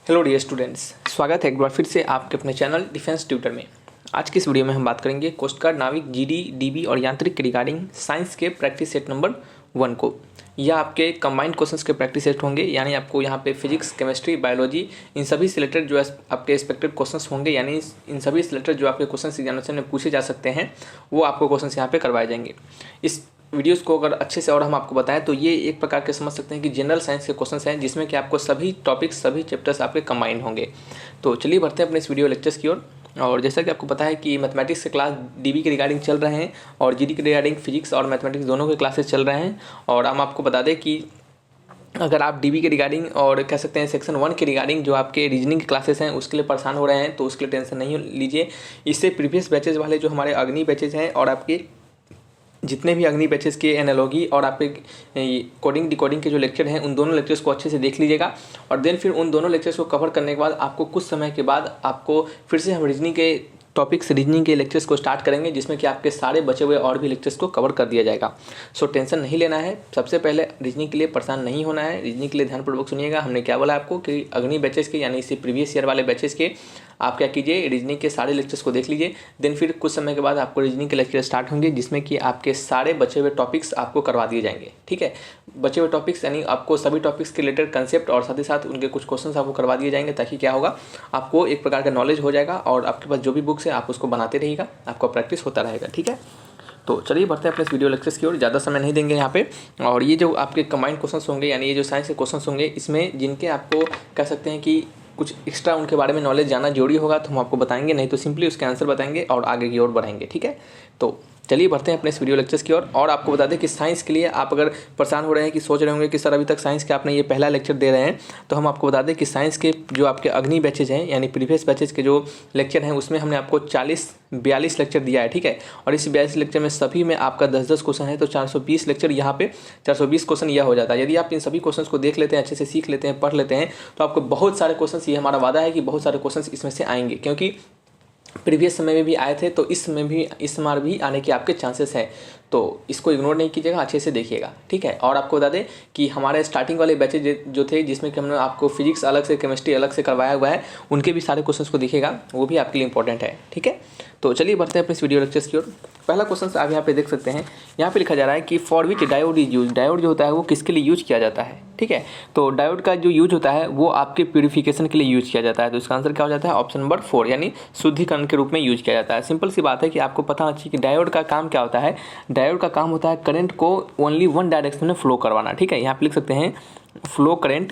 Hello dear students, स्वागत है एक बार फिर से आपके अपने चैनल डिफेंस ट्यूटर में। आज की इस वीडियो में हम बात करेंगे कोस्ट गार्ड, नाविक, जीडी, डीबी और यांत्रिक के रिगार्डिंग साइंस के प्रैक्टिस सेट नंबर 1 को। यह आपके कंबाइंड क्वेश्चंस के प्रैक्टिस सेट होंगे, यानी आपको यहाँ पे फिजिक्स, केमिस्ट्री, बायोलॉजी इन सभी से रिलेटेड जो आपके एक्सपेक्टेड क्वेश्चंस होंगे, यानी इन सभी से रिलेटेड जो आपके क्वेश्चंस एग्जामिनेशन में पूछे जा सकते हैं वो आपको क्वेश्चंस यहाँ पे करवाए जाएंगे। इस वीडियोस को अगर अच्छे से और हम आपको बताएं तो ये एक प्रकार के समझ सकते हैं कि जनरल साइंस के क्वेश्चंस हैं, जिसमें कि आपको सभी टॉपिक्स, सभी चैप्टर्स आपके कंबाइन होंगे। तो चलिए बढ़ते हैं अपने इस वीडियो लेक्चर्स की ओर। और जैसा कि आपको पता है कि मैथमेटिक्स के क्लास डीबी के रिगार्डिंग चल रहे हैं और जीडी के रिगार्डिंग फिजिक्स और मैथमेटिक्स दोनों के क्लासेस चल रहे हैं। और हम आपको बता दें कि अगर आप डीबी के रिगार्डिंग और कह सकते हैं सेक्शन 1 के रिगार्डिंग जो आपके रीजनिंग क्लासेस हैं उसके लिए परेशान हो रहे हैं तो उसके लिए टेंशन नहीं लीजिए। इससे प्रीवियस बैचेज वाले जो हमारे अग्नि बैचेज हैं और आपके जितने भी अग्नि बैचेस के एनालॉजी और आपके कोडिंग डिकोडिंग के जो लेक्चर हैं उन दोनों लेक्चर्स को अच्छे से देख लीजिएगा। और देन फिर उन दोनों लेक्चर्स को कवर करने के बाद आपको कुछ समय के बाद आपको फिर से हम रीजनिंग के टॉपिक्स, रीजनिंग के लेक्चर्स को स्टार्ट करेंगे, जिसमें कि आपके सारे बचे हुए और भी लेक्चर्स को कवर कर दिया जाएगा। सो टेंशन नहीं लेना है। सबसे पहले रीजनिंग के लिए परेशान नहीं होना है। रीजनिंग के लिए ध्यानपूर्वक सुनिएगा। हमने क्या बोला आपको कि अग्नि बैचेस के यानी इससे प्रीवियस ईयर वाले बैचेस के आप क्या कीजिए, रीजनिंग के सारे लेक्चर्स को देख लीजिए। देन फिर कुछ समय के बाद आपको रीजनिंग के लेक्चर स्टार्ट होंगे, जिसमें कि आपके सारे बचे हुए टॉपिक्स आपको करवा दिए जाएंगे। ठीक है, बचे हुए टॉपिक्स यानी आपको सभी टॉपिक्स के रिलेटेड कंसेप्ट और साथ ही साथ उनके कुछ क्वेश्चंस आपको करवा दिए जाएंगे, ताकि क्या होगा, आपको एक प्रकार का नॉलेज हो जाएगा और आपके पास जो भी बुक्स है आप उसको बनाते रहिएगा, आपका प्रैक्टिस होता रहेगा। ठीक है, तो चलिए बढ़ते हैं अपने इस वीडियो लेक्चर्स की ओर। ज़्यादा समय नहीं देंगे यहाँ पे। और ये जो आपके कंबाइंड क्वेश्चंस होंगे, यानी ये जो साइंस के क्वेश्चंस होंगे, इसमें जिनके आपको कह सकते हैं कि कुछ एक्स्ट्रा उनके बारे में नॉलेज जानना जरूरी होगा तो हम आपको बताएंगे, नहीं तो सिंपली उसके आंसर बताएंगे और आगे की ओर बढ़ेंगे। ठीक है, तो चलिए बढ़ते हैं अपने इस वीडियो लेक्चर्स की ओर। और आपको बता दें कि साइंस के लिए आप अगर परेशान हो रहे हैं कि सोच रहे होंगे कि सर अभी तक साइंस के आपने ये पहला लेक्चर दे रहे हैं, तो हम आपको बता दें कि साइंस के जो आपके अग्नि बैचेज हैं यानी प्रीवियस बैचेज के जो लेक्चर हैं उसमें हमने आपको 42 लेक्चर दिया है। ठीक है, और इस 42 लेक्चर में सभी में आपका 10-10 क्वेश्चन है, तो 420 लेक्चर यहाँ पे 420 क्वेश्चन यह हो जाता है। यदि आप इन सभी क्वेश्चन को देख लेते हैं, अच्छे से सीख लेते हैं, पढ़ लेते हैं, तो आपको बहुत सारे क्वेश्चन, ये हमारा वादा है कि बहुत सारे क्वेश्चन इसमें से आएंगे, क्योंकि प्रीवियस समय में भी आए थे तो इस बार भी आने के आपके चांसेस हैं। तो इसको इग्नोर नहीं कीजिएगा, अच्छे से देखिएगा। ठीक है, और आपको बता दें कि हमारे स्टार्टिंग वाले बैचेज जो थे, जिसमें कि हमने आपको फिजिक्स अलग से, केमिस्ट्री अलग से करवाया हुआ है, उनके भी सारे क्वेश्चंस को देखिएगा, वो भी आपके लिए इंपॉर्टेंट है। ठीक है, तो चलिए बढ़ते हैं अपने इस वीडियो लेक्चर्स की ओर। पहला क्वेश्चन आप यहाँ पे देख सकते हैं, यहाँ पे लिखा जा रहा है कि for which diode is use. Diode जो होता है वो किसके लिए यूज किया जाता है। ठीक है, तो डायोड का जो यूज होता है वो आपके प्यूरिफिकेशन के लिए यूज किया जाता है। तो इसका आंसर क्या हो जाता है, ऑप्शन नंबर 4, यानी शुद्धिकरण के रूप में यूज किया जाता है। सिंपल सी बात है कि आपको पता होना चाहिए कि डायोड का काम क्या होता है। डायोड का काम होता है करंट को ओनली वन डायरेक्शन में फ्लो करवाना। ठीक है, यहाँ पे लिख सकते हैं फ्लो करंट,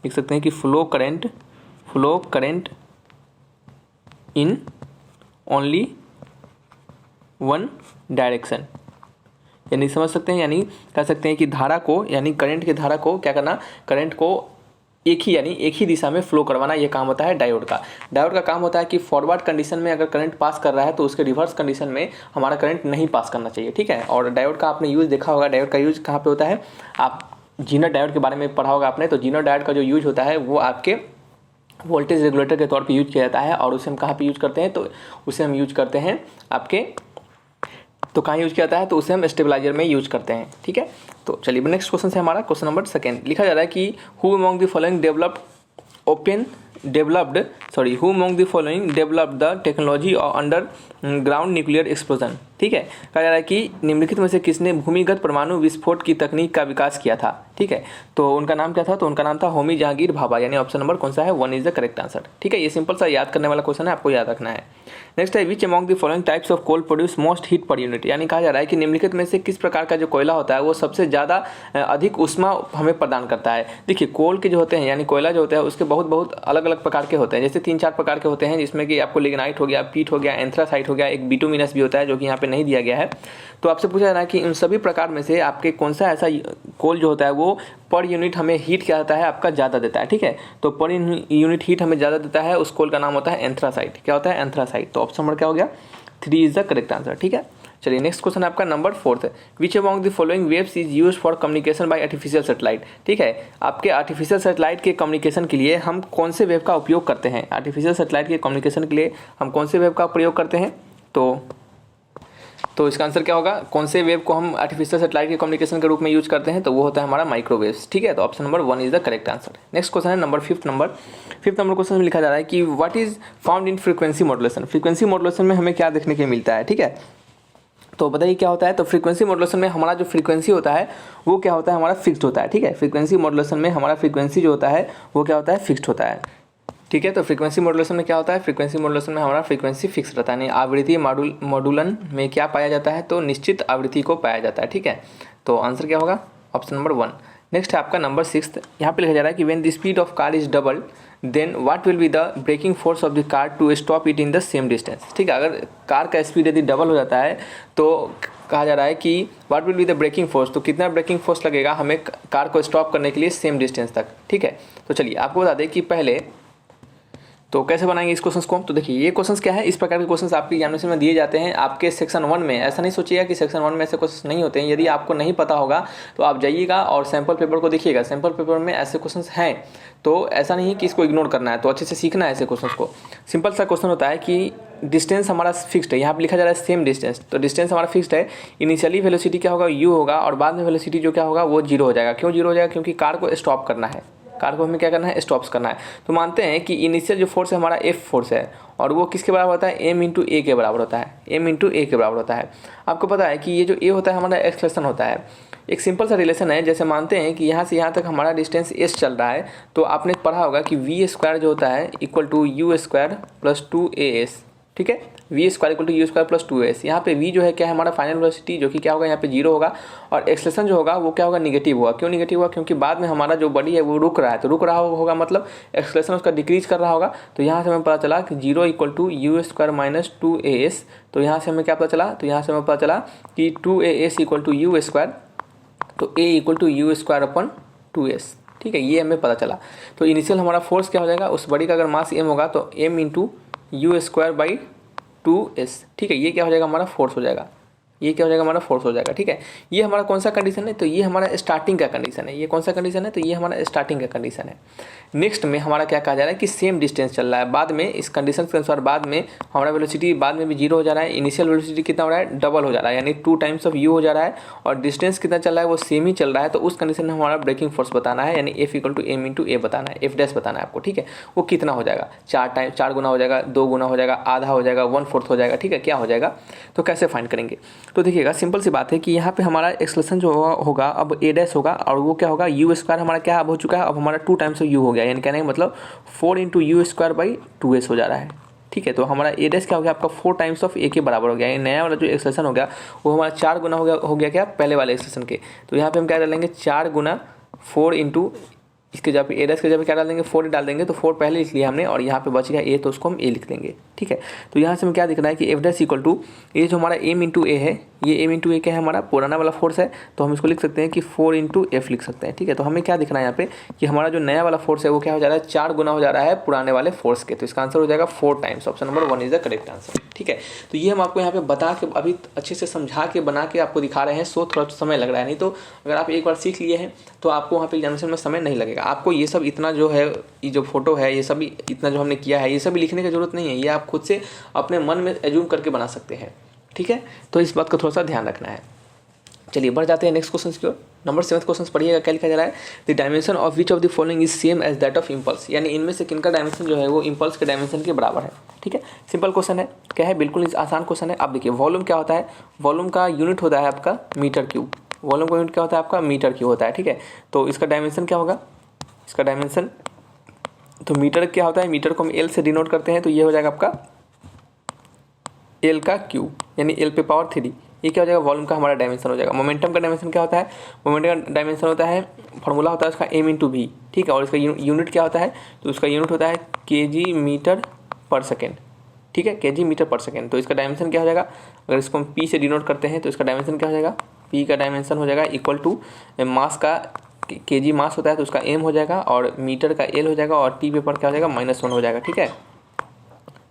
लिख सकते हैं कि flow current in only one direction, यानी समझ सकते हैं, यानी कह सकते हैं कि धारा को, यानी करंट की धारा को क्या करना, करंट को एक ही दिशा में फ्लो करवाना, ये काम होता है डायोड का। डायोड का काम होता है कि फॉरवर्ड कंडीशन में अगर करंट पास कर रहा है तो उसके रिवर्स कंडीशन में हमारा करंट नहीं पास करना चाहिए। ठीक है, और डायोड का आपने यूज़ देखा होगा। डायोड का यूज़ कहाँ पे होता है, आप जीनर डायोड के बारे में पढ़ा होगा आपने। तो जीनर डायोड का जो यूज होता है वो आपके वोल्टेज रेगुलेटर के तौर पर यूज किया जाता है। और उसे हम कहाँ पर यूज करते हैं, तो उसे हम यूज करते हैं आपके, तो कहाँ यूज किया जाता है, तो उसे हम स्टेबलाइजर में यूज करते हैं। ठीक है, तो चलिए नेक्स्ट क्वेश्चन है हमारा क्वेश्चन नंबर 2। लिखा जा रहा है कि who among the following developed the technology under ground nuclear explosion. ठीक है, कहा जा रहा है कि निम्नलिखित में से किसने भूमिगत परमाणु विस्फोट की तकनीक का विकास किया था। ठीक है, तो उनका नाम क्या था, तो उनका नाम था होमी जहांगीर भाभा, यानी ऑप्शन नंबर कौन सा है, 1 इज द करेक्ट आंसर। ठीक है, ये सिंपल सा याद करने वाला क्वेश्चन है, आपको याद रखना है। नेक्स्ट है which among the following types of coal produce most heat per unit, यानी कहा जा रहा है कि निम्नलिखित में से किस प्रकार का जो कोयला होता है वो सबसे ज़्यादा अधिक ऊष्मा हमें प्रदान करता है। देखिए, कोल के जो होते हैं यानी कोयला जो होता है उसके बहुत अलग अलग प्रकार के होते हैं, जैसे 3-4 प्रकार के होते हैं, जिसमें कि आपको लिग्नाइट हो गया, पीट हो गया, एंथ्रासाइट हो गया, एक बिटुमिनस भी होता है जो कि यहाँ पे नहीं दिया गया है। तो आपसे पूछा जा रहा है कि इन सभी प्रकार में से आपके कौन सा ऐसा कोल जो होता है वो पर यूनिट हमें हीट क्या होता है, आपका ज़्यादा देता है। ठीक है, तो पर यूनिट हीट हमें ज़्यादा देता है, उस कोल का नाम होता है एंथ्रासाइट। क्या होता है, एंथ्रासाइट। तो ऑप्शन नंबर क्या हो गया, 3 इज द करेक्ट आंसर। ठीक है, चलिए नेक्स्ट क्वेश्चन आपका नंबर 4 है। Which among the following waves is use for communication bye artificial satellite. ठीक है, आपके आर्टिफिशियल सैटेलाइट के कम्युनिकेशन के लिए हम कौन से वेव का उपयोग करते हैं। आर्टिफिशियल सैटेलाइट के कम्युनिकेशन के लिए हम कौन से वेव का प्रयोग करते हैं, तो तो इसका आंसर क्या होगा, कौन से वेव को हम आर्टिफिशियल सैटेलाइट के कम्युनिकेशन के रूप में यूज करते हैं, तो वो होता है हमारा माइक्रोवेव्स। ठीक है, तो option number 1 is the correct answer. Next question है नंबर फिफ्थ नंबर क्वेश्चन में लिखा जा रहा है कि what is found in frequency modulation. Frequency modulation में हमें क्या देखने को मिलता है। ठीक है, तो बताइए क्या होता है। तो फ्रीक्वेंसी मॉड्यूलेशन में हमारा जो फ्रीक्वेंसी होता है वो क्या होता है, हमारा फिक्स्ड होता है। ठीक है, फ्रीक्वेंसी मॉड्यूलेशन में हमारा फ्रीक्वेंसी जो होता है वो क्या होता है, फिक्स्ड होता है। ठीक है, तो फ्रीक्वेंसी मॉड्यूलेशन में क्या होता है, फ्रीक्वेंसी मॉड्यूलेशन में हमारा फ्रीक्वेंसी फिक्स रहता है, यानी आवृत्ति मॉड्यूलन में क्या पाया जाता है, तो निश्चित आवृत्ति को पाया जाता है। ठीक है, तो आंसर क्या होगा, ऑप्शन नंबर 1। नेक्स्ट है आपका नंबर 6। यहाँ पे लिखा जा रहा है कि when the speed of car is double then what will be the braking force of the car to stop it in the same distance. ठीक है, अगर कार का स्पीड यदि डबल हो जाता है तो कहा जा रहा है कि what will be the braking force, तो कितना ब्रेकिंग फोर्स लगेगा हमें कार को स्टॉप करने के लिए सेम डिस्टेंस तक। ठीक है, तो चलिए आपको बता दें कि पहले तो कैसे बनाएंगे इस क्वेश्चंस को। तो देखिए ये क्वेश्चंस क्या है, इस प्रकार के क्वेश्चंस आपके एग्जामिनेशन में दिए जाते हैं आपके सेक्शन 1 में। ऐसा नहीं सोचिएगा कि सेक्शन 1 में ऐसे क्वेश्चंस नहीं होते हैं। यदि आपको नहीं पता होगा तो आप जाइएगा और सैम्पल पेपर को देखिएगा, सैम्पल पेपर में ऐसे क्वेश्चंस हैं। तो ऐसा नहीं है कि इसको इग्नोर करना है, तो अच्छे से सीखना है ऐसे क्वेश्चंस को। सिंपल सा क्वेश्चन होता है कि डिस्टेंस हमारा फिक्स्ड है, यहाँ पे लिखा जा रहा है सेम डिस्टेंस, तो डिस्टेंस हमारा फिक्स्ड है। इनिशियली वेलोसिटी क्या होगा, u होगा, और बाद में वेलोसिटी जो क्या होगा वो 0 हो जाएगा। क्यों 0 हो जाएगा, क्योंकि कार को स्टॉप करना है, कार को हमें क्या करना है, स्टॉप्स करना है। तो मानते हैं कि इनिशियल जो फोर्स है हमारा F फोर्स है, और वो किसके बराबर होता है, m इंटू ए के बराबर होता है, m इंटू ए के बराबर होता है। आपको पता है कि ये जो a होता है हमारा एक्सेलरेशन होता है। एक सिंपल सा रिलेशन है, जैसे मानते हैं कि यहाँ से यहाँ तक हमारा डिस्टेंस s चल रहा है, तो आपने पढ़ा होगा कि v स्क्वायर जो होता है equal to u square plus 2as। ठीक है, v square equal to u square plus 2s। यहाँ पे v जो है क्या है, हमारा फाइनल वेलोसिटी, जो कि क्या होगा यहाँ पे 0 होगा, और एक्सेलरेशन जो होगा वो क्या होगा, निगेटिव होगा। क्यों निगेटिव होगा, क्योंकि बाद में हमारा जो बॉडी है वो रुक रहा है, तो रुक रहा होगा मतलब एक्सेलरेशन उसका डिक्रीज कर रहा होगा। तो यहाँ से हमें पता चला कि 0 equal to u square minus 2as। तो यहाँ से हमें क्या पता चला, तो यहाँ से हमें पता चला कि 2as equal to u square, तो a equal to u square upon 2s। ठीक है, ये हमें पता चला। तो इनिशियल हमारा फोर्स क्या हो जाएगा, उस बॉडी का अगर मास m होगा तो m into you square by 2s। ठीक है, ये क्या हो जाएगा, हमारा फोर्स हो जाएगा, ये क्या हो जाएगा, हमारा फोर्स हो जाएगा। ठीक है, ये हमारा कौन सा कंडीशन है, तो ये हमारा स्टार्टिंग का कंडीशन है। ये कौन सा कंडीशन है, तो ये हमारा स्टार्टिंग का कंडीशन है। नेक्स्ट में हमारा क्या कहा जा रहा है कि सेम डिस्टेंस चल रहा है, बाद में इस कंडीशन के अनुसार बाद में हमारा वेलोसिटी बाद में भी 0 हो जा रहा है। इनिशियल वेलोसिटी कितना हो रहा है, डबल हो जा रहा है, यानी 2 टाइम्स ऑफ u हो जा रहा है, और डिस्टेंस कितना चल रहा है वो सेम ही चल रहा है। तो उस कंडीशन में हमारा ब्रेकिंग फोर्स बताना है, यानी f equal to m into a बताना है, f डैश बताना है आपको। ठीक है, वो कितना हो जाएगा, 4 गुना हो जाएगा, 2 गुना हो जाएगा, आधा हो जाएगा, 1/4 हो जाएगा। ठीक है, क्या हो जाएगा, तो कैसे फाइंड करेंगे। तो देखिएगा सिंपल सी बात है कि यहाँ पे हमारा एक्सेलरेशन जो होगा अब a डैश होगा, और वो क्या होगा, u स्क्वायर हमारा क्या अब हो चुका है, अब हमारा 2 टाइम्स ऑफ u हो गया, यानी कहने का मतलब 4 into you square by 2s हो जा रहा है। ठीक है, तो हमारा a डैश क्या हो गया, आपका 4 टाइम्स ऑफ a के बराबर हो गया। ये नया वाला जो एक्सेलरेशन हो गया वो हमारा 4 गुना हो गया क्या, पहले वाले एक्सेलरेशन के। तो यहाँ पे हम क्या डालेंगे, 4 गुना 4 इंटू इसके जगह पे a डैश के जगह पे क्या डाल देंगे, 4 डाल देंगे। तो 4 पहले लिख लिया हमने, और यहाँ पे बच गया a, तो उसको हम a लिख देंगे। ठीक है, तो यहाँ से हमें क्या दिख रहा है कि f डैश इक्वल टू ये जो हमारा m इंटू ए है, ये m इंटू ए क्या है, हमारा पुराना वाला फोर्स है, तो हम इसको लिख सकते हैं कि 4 इंटू एफ लिख सकते हैं। ठीक है, तो हमें क्या दिख रहा है यहाँ पे कि हमारा जो नया वाला फोर्स है वो क्या हो जा रहा है, 4 गुना हो जा रहा है पुराने वाले फोर्स के। तो इसका आंसर हो जाएगा 4 times. Option number 1 is the correct answer. ठीक है, तो ये हम आपको यहाँ पे बता के अभी अच्छे से समझा के बना के आपको दिखा रहे हैं, सो थोड़ा समय लग रहा है। नहीं तो अगर आप एक बार सीख लिए हैं तो आपको वहाँ पे एग्जामिनेशन में समय नहीं लगेगा। आपको ये सब इतना जो है, ये जो फोटो है, ये सभी इतना जो हमने किया है, ये सभी लिखने की जरूरत नहीं है, ये आप खुद से अपने मन में एज्यूम करके बना सकते हैं। ठीक है, तो इस बात का थोड़ा सा ध्यान रखना है। चलिए बढ़ जाते हैं नेक्स्ट क्वेश्चन की ओर। नंबर 7 क्वेश्चन पढ़िएगा, क्या लिखा जा रहा है, the dimension of which of the following is same as that of impulse, यानी इनमें से किनका डायमेंशन जो है वो इम्पल्स के डायमेंशन के बराबर है। ठीक है, सिंपल क्वेश्चन है, क्या है, बिल्कुल आसान क्वेश्चन है। आप देखिए वॉल्यूम क्या होता है, वॉल्यूम का यूनिट होता है आपका मीटर क्यूब, वॉल्यूम का यूनिट क्या होता है आपका, मीटर क्यूब होता है। ठीक है, तो इसका डायमेंशन क्या होगा, इसका डायमेंशन, तो मीटर क्या होता है, मीटर को हम एल से डिनोट करते हैं, तो ये हो जाएगा आपका एल का क्यूब, यानी एल पे पावर 3। ये क्या हो जाएगा, वॉल्यूम का हमारा डायमेंशन हो जाएगा। मोमेंटम का डायमेंशन क्या होता है, मोमेंटम का डायमेंशन होता है, फॉर्मूला होता है उसका m इंटू वी। ठीक है, और इसका यूनिट क्या होता है, तो उसका यूनिट होता है kg मीटर पर सेकेंड। ठीक है, kg मीटर पर सेकेंड। तो इसका डायमेंशन क्या हो जाएगा, अगर इसको हम p से डिनोट करते हैं तो इसका डायमेंशन क्या हो जाएगा, p का डायमेंशन हो जाएगा इक्वल टू मास का, kg मास होता है तो उसका m हो जाएगा, और मीटर का l हो जाएगा, और t पेपर क्या हो जाएगा, -1 हो जाएगा। ठीक है,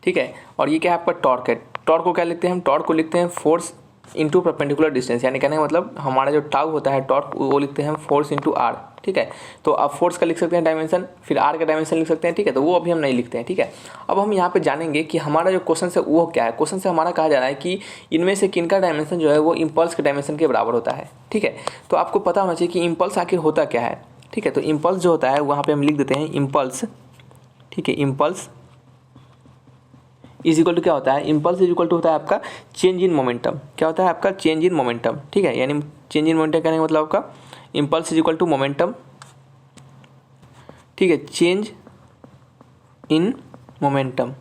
ठीक है, और ये क्या है आपका टॉर्क है। टॉर्क को क्या लिखते हैं हम, टॉर्क को लिखते हैं फोर्स इंटू परपेंडिकुलर डिस्टेंस, यानी कहने का मतलब हमारा जो टाउ होता है टॉर्क वो लिखते हैं फोर्स इंटू आर, ठीक है। तो अब फोर्स का लिख सकते हैं डायमेंशन, फिर आर का डायमेंशन लिख सकते हैं, ठीक है। तो वो अभी हम नहीं लिखते हैं, ठीक है। अब हम यहाँ पे जानेंगे कि हमारा जो क्वेश्चन है वो क्या है। क्वेश्चन से हमारा कहा जा रहा है कि इनमें से किनका डायमेंशन जो है वो इम्पल्स के डायमेंशन के बराबर होता है, ठीक है। तो आपको पता होना चाहिए कि इम्पल्स आखिर होता क्या है, ठीक है। तो इम्पल्स जो होता है वहाँ पर हम लिख देते हैं इम्पल्स, ठीक है। इम्पल्स इज इक्वल टू क्या होता है, इम्पल्स इज इक्वल टू होता है आपका चेंज इन मोमेंटम। क्या होता है आपका, चेंज इन मोमेंटम, ठीक है। यानी चेंज इन मोमेंटम कहने का मतलब आपका impulse is equal to momentum, ठीक है। चेंज इन मोमेंटम,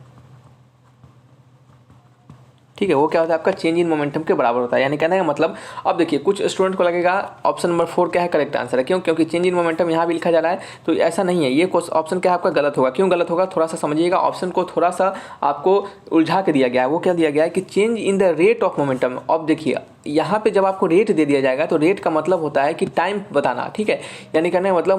ठीक है। वो क्या होता है आपका चेंज इन मोमेंटम के बराबर होता है। यानी कहने का मतलब, अब देखिए कुछ स्टूडेंट को लगेगा ऑप्शन नंबर 4 क्या है करेक्ट आंसर है, क्यों, क्योंकि चेंज इन मोमेंटम यहाँ भी लिखा जा रहा है। तो ऐसा नहीं है, ये ऑप्शन क्या है आपका गलत होगा। क्यों गलत होगा, थोड़ा सा समझिएगा। ऑप्शन को थोड़ा सा आपको उलझा के दिया गया है। वो क्या दिया गया है कि change in the rate of momentum. अब देखिए यहाँ पे जब आपको रेट दे दिया जाएगा तो रेट का मतलब होता है कि टाइम बताना, ठीक है। यानी कहने का मतलब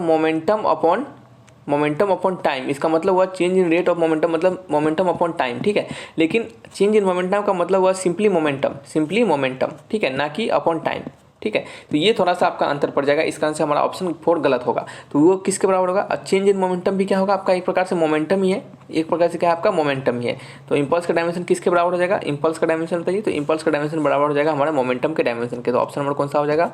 मोमेंटम अपॉन टाइम, इसका मतलब हुआ change in rate of momentum, मतलब मोमेंटम अपॉन टाइम, ठीक है। लेकिन चेंज इन मोमेंटम का मतलब हुआ सिंपली मोमेंटम, ठीक है, ना कि अपॉन टाइम, ठीक है। तो ये थोड़ा सा आपका अंतर पड़ जाएगा। इसका आंसर हमारा ऑप्शन 4 गलत होगा। तो वो किसके बराबर होगा, चेंज इन मोमेंटम भी क्या होगा आपका एक प्रकार से मोमेंटम ही है, एक प्रकार से क्या है आपका मोमेंटम ही है। तो इम्पल्स का डायमेंशन किसके बराबर हो जाएगा, इम्पल्स का डायमेंशन बताइए। तो इम्पल्स का डायमेंशन बराबर हो जाएगा हमारे मोमेंटम के डायमेंशन के। तो ऑप्शन नंबर कौन सा हो जाएगा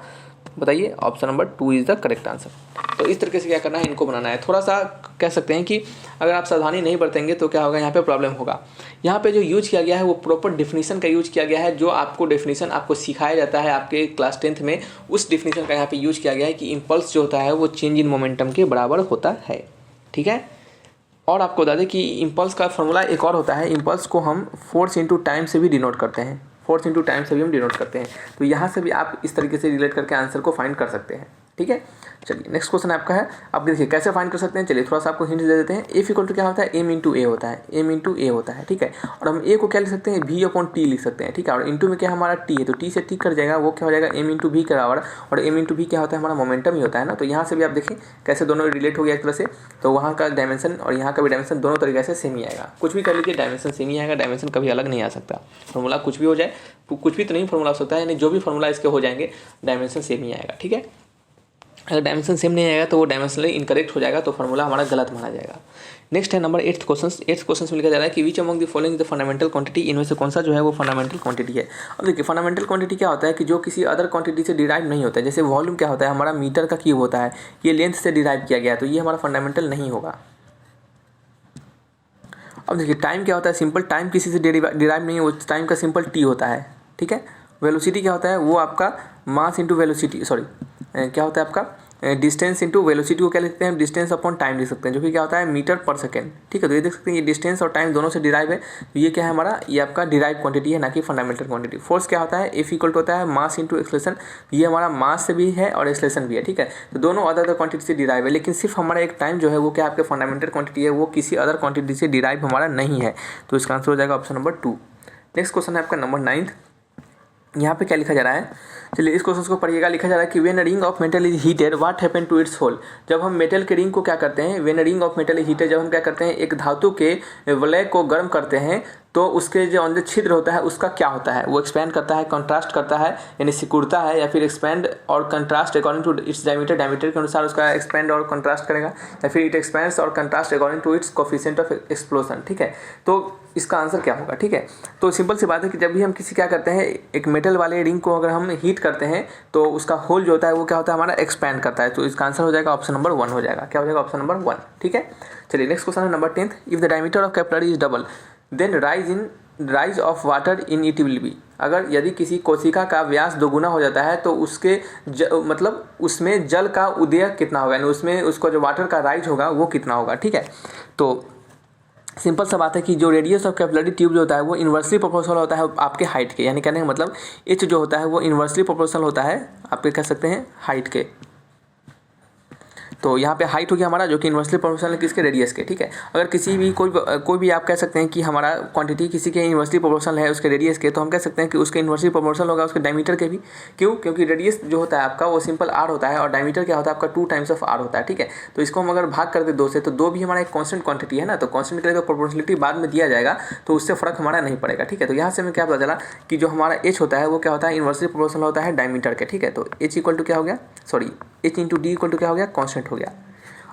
बताइए, option number 2 is the correct answer. तो इस तरीके से क्या करना है, इनको बनाना है। थोड़ा सा कह सकते हैं कि अगर आप सावधानी नहीं बरतेंगे तो क्या होगा, यहाँ पे प्रॉब्लम होगा। यहाँ पे जो यूज किया गया है वो प्रॉपर डेफिनेशन का यूज किया गया है। जो आपको डेफिनेशन आपको सिखाया जाता है आपके क्लास 10th में, उस डेफिनेशन का यहाँ पे यूज किया गया है कि इम्पल्स जो होता है वो चेंज इन मोमेंटम के बराबर होता है, ठीक है। और आपको बता दें कि इम्पल्स का फॉर्मूला एक और होता है। इम्पल्स को हम फोर्स इंटू टाइम से भी डिनोट करते हैं, फोर्स इंटू टाइम से भी हम डिनोट करते हैं। तो यहाँ से भी आप इस तरीके से रिलेट करके आंसर को फाइंड कर सकते हैं, ठीक है। चलिए नेक्स्ट क्वेश्चन आपका है। अब देखिए कैसे फाइंड कर सकते हैं, चलिए थोड़ा सा आपको हिंट दे देते हैं। एफ इक्वल टू क्या होता है, एम इंटू ए होता है, एम इंटू ए होता है, ठीक है। और हम ए को क्या लिख सकते हैं, वी अपॉन टी लिख सकते हैं, ठीक है। और इंटू में क्या हमारा टी है, तो टी से टी कर जाएगा, वो क्या हो जाएगा एम इंटू वी के बराबर। और एम इंटू वी क्या होता है हमारा मोमेंटम ही होता है ना। तो यहाँ से भी आप देखिए कैसे दोनों रिलेट हो गया एक तरह से। तो वहाँ का डायमेंशन और यहाँ का भी डायमेंशन दोनों तरीके से सेम ही आएगा। कुछ भी कर लीजिए डायमेंशन सेम ही आएगा, डायमेंशन कभी अलग नहीं आ सकता। फॉर्मूला कुछ भी हो जाए, कुछ भी तो नहीं फॉर्मूला हो सकता है, यानी जो भी फॉर्मूला इसके हो जाएंगे डायमेंशन सेम ही आएगा, ठीक है। अगर डायमेंशन सेम नहीं आएगा तो वो डायमेंशनली इनकरेक्ट हो जाएगा, तो फॉर्मूला हमारा गलत माना जाएगा। नेक्स्ट है number 8th question. 8th question में लिखा जा रहा है कि विच among the following the fundamental quantity, इनमें से कौन सा जो है वो फंडामेंटल क्वांटिटी है। अब देखिए फंडामेंटल क्वांटिटी क्या होता है कि जो किसी अदर क्वांटिटी से डिराइव नहीं होता है। जैसे वॉल्यूम क्या होता है हमारा मीटर का क्यूब होता है, ये लेंथ से डिराइव किया गया है, तो ये हमारा फंडामेंटल नहीं होगा। अब देखिए टाइम क्या होता है, सिंपल टाइम किसी से डिराइव नहीं है, वो टाइम का सिंपल टी होता है, ठीक है। वेलोसिटी क्या होता है, वो आपका मास इंटू वेलोसिटी, सॉरी क्या होता है आपका डिस्टेंस इंटू वेलोसिटी को क्या लिखते हैं, डिस्टेंस अपॉन टाइम लिख सकते हैं, जो कि क्या होता है मीटर पर सेकेंड, ठीक है। तो ये देख सकते हैं ये डिस्टेंस और टाइम दोनों से डिराइव है। तो ये क्या है हमारा, ये आपका डिराइव क्वांटिटी है, ना कि फंडामेंटल क्वांटिटी। फोर्स क्या होता है, एफ इक्वल टू होता है मास इंटू एक्सलेशन, ये हमारा मास से भी है और एक्सलेशन भी है, ठीक है। तो दोनों अदर क्वांटिटी से डिराइव है, लेकिन सिर्फ हमारा एक टाइम जो है वो क्या आपके फंडामेंटल क्वांटिटी है, वो किसी अदर क्वांटिटी से डिराइव हमारा नहीं है। तो इसका आंसर हो जाएगा ऑप्शन नंबर 2। नेक्स्ट क्वेश्चन है आपका नंबर 9th। यहाँ पे क्या लिखा जा रहा है, चलिए इस क्वेश्चन को पढ़िएगा। लिखा जा रहा है कि when a ring of metal is heated what happen to its hole. जब हम मेटल के रिंग को क्या करते हैं, when a ring of metal is heated, जब हम क्या करते हैं एक धातु के वलय को गर्म करते हैं, तो उसके जो अंदर छिद्र होता है उसका क्या होता है, वो एक्सपैंड करता है, कंट्रास्ट करता है, यानी सिकुड़ता है, या फिर एक्सपैंड और contrast according to its diameter के अनुसार उसका एक्सपैंड और कंट्रास्ट करेगा, या फिर इट एक्सपैंड्स और contrast according to its coefficient of explosion, ठीक है। तो इसका आंसर क्या होगा, ठीक है। तो सिंपल सी बात है कि जब भी हम किसी क्या करते हैं एक मेटल वाले रिंग को अगर हम हीट करते हैं तो उसका होल जो होता है वो क्या होता है हमारा एक्सपैंड करता है। तो इसका आंसर हो जाएगा ऑप्शन नंबर 1 हो जाएगा। क्या हो जाएगा ऑप्शन नंबर 1, ठीक है। चलिए नेक्स्ट क्वेश्चन है number 10th। If the diameter of capillary is double then rise of water in it will be. अगर यदि किसी कोशिका का व्यास दोगुना हो जाता है तो उसके मतलब उसमें जल का उदय कितना होगा, यानी उसमें उसको जो वाटर का राइज होगा वो कितना होगा, ठीक है। तो सिंपल सा बात है कि जो रेडियस ऑफ कैपिलरी ट्यूब जो होता है वो इन्वर्सली प्रोपोर्शनल होता है आपके हाइट के, यानी कहने का मतलब एच जो होता है वो इन्वर्सली प्रोपोर्शनल होता है आपके कह सकते हैं हाइट के, तो यहाँ पे हाइट हो गया हमारा जो कि इन्वर्सली प्रोपोर्शनल है किसके, रेडियस के। ठीक है, अगर किसी भी कोई भी आप कह सकते हैं कि हमारा क्वांटिटी किसी के इन्वर्सली प्रोपोर्शनल है उसके रेडियस के, तो हम कह सकते हैं कि उसके इन्वर्सली प्रोपोर्शनल होगा उसके डायमीटर के भी। क्यों? क्योंकि रेडियस जो होता है आपका वो सिंपल r होता है और डायमीटर क्या होता है आपका 2 टाइम्स ऑफ r होता है। ठीक है, तो इसको हम अगर भाग कर दे 2 से, तो 2 भी हमारा एक कांस्टेंट क्वांटिटी है ना, तो कांस्टेंट करेगा प्रोपोर्शनलिटी बाद में दिया जाएगा, तो उससे फर्क हमारा नहीं पड़ेगा। ठीक है, तो यहाँ से हमें क्या पता चला कि जो हमारा h होता है वो क्या होता है, इन्वर्सली प्रोपोर्शनल होता है डायमीटर के। ठीक है, तो h इक्वल टू क्या हो गया, sorry h into D equal to क्या हो गया, कांस्टेंट हो गया।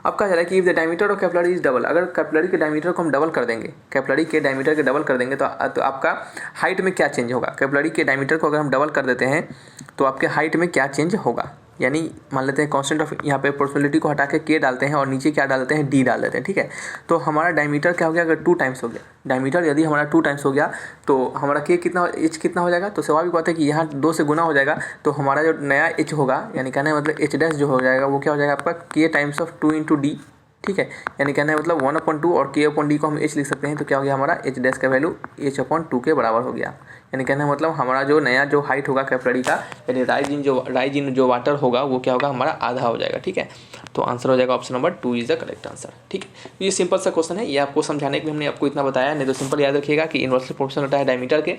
अब कहा जा रहा है कि if the diameter of capillary is double, अगर कैपिलरी के डायमीटर को हम डबल कर देंगे, कैपिलरी के डायमीटर के डबल कर देंगे तो आपका हाइट में क्या चेंज होगा। कैपिलरी के डायमीटर को अगर हम डबल कर देते हैं तो आपके हाइट में क्या चेंज होगा। यानी मान लेते हैं कांस्टेंट ऑफ, यहाँ पे प्रोपोर्शनलिटी को हटा के के डालते हैं और नीचे क्या डालते हैं, डी डाल देते हैं। ठीक है, तो हमारा डायमीटर क्या हो गया, अगर 2 टाइम्स हो गया, डायमीटर यदि हमारा 2 टाइम्स हो गया तो हमारा के कितना, एच कितना हो जाएगा। तो स्वाभाविक बात है कि यहाँ 2 से गुना हो जाएगा, तो हमारा जो नया एच होगा, यानी कहने का मतलब एच डैश जो हो जाएगा वो क्या हो जाएगा आपका के टाइम्स ऑफ 2 इंटू डी। ठीक है, यानी कहना है मतलब 1/2 और k/d को हम h लिख सकते हैं, तो क्या हो गया हमारा h डैश का वैल्यू h/2 के बराबर हो गया। यानी कहना है मतलब हमारा जो नया जो हाइट होगा कैपिलरी का, यानी राइज इन जो वाटर होगा वो क्या होगा हमारा आधा हो जाएगा। ठीक है, तो आंसर हो जाएगा option number 2 is the correct answer. ठीक है, ये सिंपल सा क्वेश्चन है, ये आपको समझाने के लिए हमने आपको इतना बताया, नहीं तो सिंपल याद रखिएगा कि इन्वर्सली प्रोपोर्शनल होता है डायमीटर के,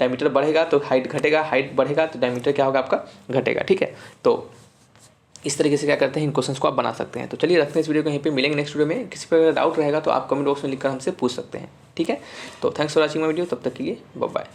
डायमीटर बढ़ेगा तो हाइट घटेगा, हाइट बढ़ेगा तो डायमीटर क्या होगा आपका घटेगा। ठीक है, तो इस तरीके से क्या करते हैं इन क्वेश्चंस को आप बना सकते हैं। तो चलिए रखते हैं इस वीडियो को यहीं पे, मिलेंगे नेक्स्ट वीडियो में। किसी पर डाउट रहेगा तो आप कमेंट बॉक्स में लिखकर हमसे पूछ सकते हैं। ठीक है, तो thanks for watching my video, तब तक के लिए बाय बाय।